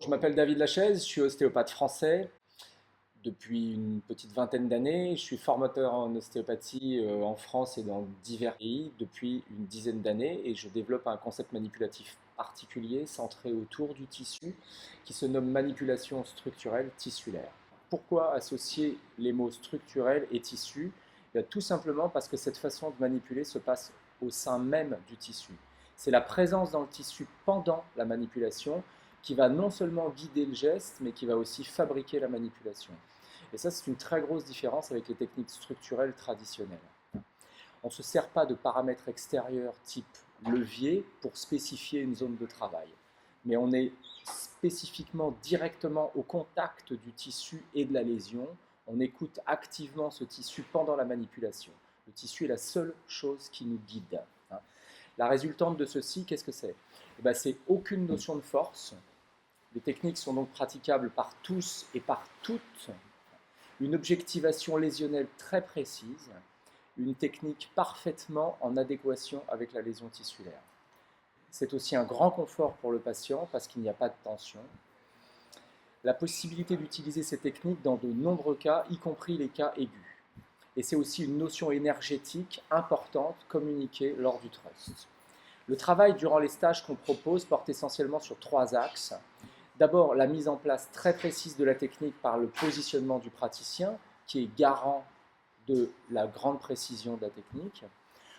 Je m'appelle David Lachaise, je suis ostéopathe français depuis une petite vingtaine d'années. Je suis formateur en ostéopathie en France et dans divers pays depuis une dizaine d'années et je développe un concept manipulatif particulier centré autour du tissu qui se nomme manipulation structurelle tissulaire. Pourquoi associer les mots structurel et tissu? Tout simplement parce que cette façon de manipuler se passe au sein même du tissu. C'est la présence dans le tissu pendant la manipulation qui va non seulement guider le geste, mais qui va aussi fabriquer la manipulation. Et ça, c'est une très grosse différence avec les techniques structurelles traditionnelles. On ne se sert pas de paramètres extérieurs type levier pour spécifier une zone de travail, mais on est spécifiquement directement au contact du tissu et de la lésion. On écoute activement ce tissu pendant la manipulation. Le tissu est la seule chose qui nous guide. La résultante de ceci, qu'est-ce que c'est? C'est aucune notion de force. Les techniques sont donc praticables par tous et par toutes. Une objectivation lésionnelle très précise, une technique parfaitement en adéquation avec la lésion tissulaire. C'est aussi un grand confort pour le patient parce qu'il n'y a pas de tension. La possibilité d'utiliser ces techniques dans de nombreux cas, y compris les cas aigus. Et c'est aussi une notion énergétique importante communiquée lors du trust. Le travail durant les stages qu'on propose porte essentiellement sur 3 axes. D'abord, la mise en place très précise de la technique par le positionnement du praticien, qui est garant de la grande précision de la technique.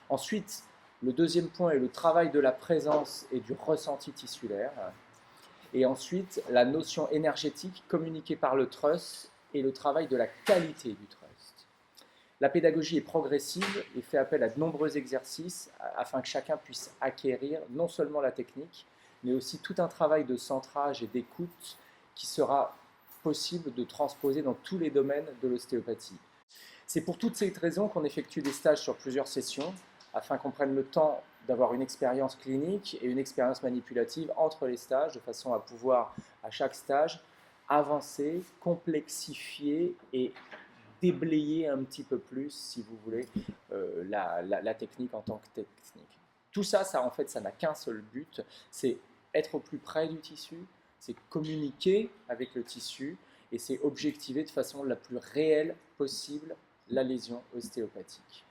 Ensuite, le deuxième point est le travail de la présence et du ressenti tissulaire. Et ensuite, la notion énergétique communiquée par le trust et le travail de la qualité du trust. La pédagogie est progressive et fait appel à de nombreux exercices afin que chacun puisse acquérir non seulement la technique, mais aussi tout un travail de centrage et d'écoute qui sera possible de transposer dans tous les domaines de l'ostéopathie. C'est pour toutes ces raisons qu'on effectue des stages sur plusieurs sessions, afin qu'on prenne le temps d'avoir une expérience clinique et une expérience manipulative entre les stages, de façon à pouvoir, à chaque stage, avancer, complexifier et déblayer un petit peu plus, si vous voulez, la technique en tant que technique. Tout ça, en fait, ça n'a qu'un seul but, c'est être au plus près du tissu, c'est communiquer avec le tissu et c'est objectiver de façon la plus réelle possible la lésion ostéopathique.